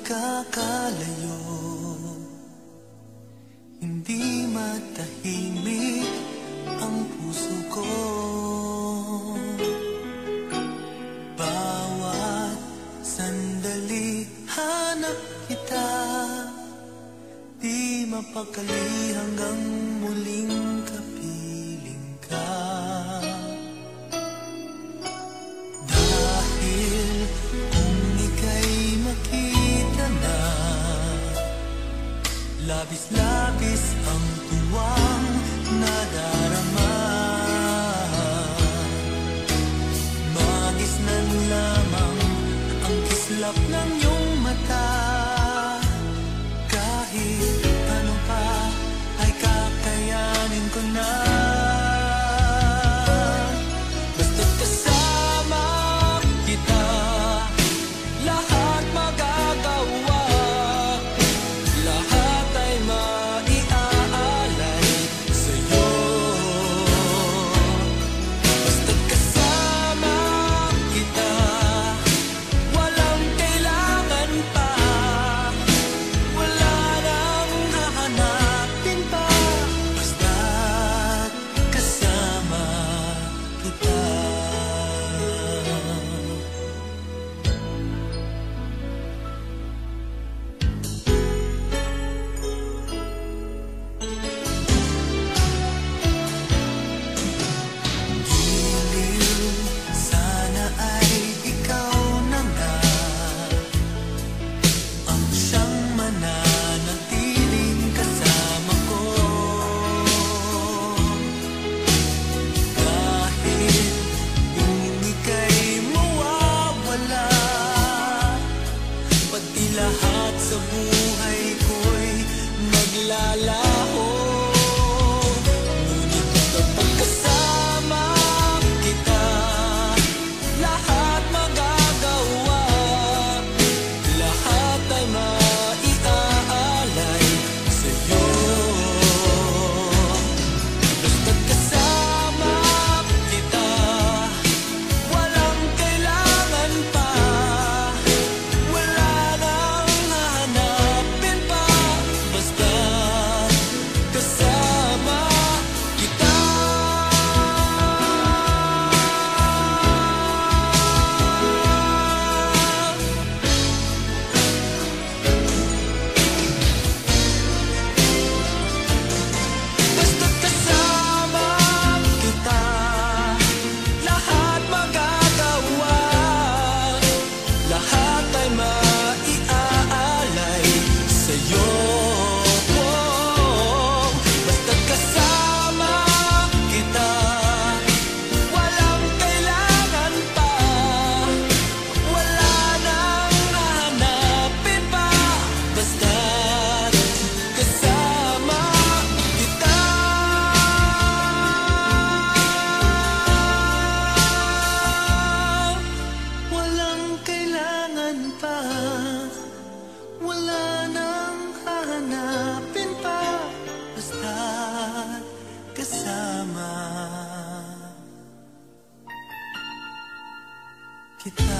magkakalayo, hindi matahimik ang puso ko. Bawat sandali hanap kita, di mapakali hanggang muling kapiling ka. Dahil kung ika'y makita na, labis-labis ang tuwang nadarama. Magisnan lamang ang kislap ng iyong mata. Kahit ano pa ay kakayanin ko na. Basta't kasama kita, lahat magagawa. Lahat ay maiaalay sa'yo. Basta't kasama kita, walang kailangan pa. Wala nang hahanapin pa. Basta't kasama kita. Giliw, sana ay ikaw na nga ang siyang mananatiling kasama ko. Kahit kung ika'y mawawala, pati lahat sa buhay ko'y maglalaho. Ngunit kapag kasama kita, lahat magagawa. Lahat ay maiaalay sa'yo. Basta't kasama kita, walang kailangan pa. Wala nang hahanapin pa. Basta't kasama kita. Basta't kasama kita, lahat magagawa. Lahat ay maiaalay sa'yo. Basta't kasama kita, walang kailangan pa. Wala nang hahanapin pa. Basta't kasama kita. Walang kailangan pa. Wala nang hahanapin pa. Basta't kasama kita.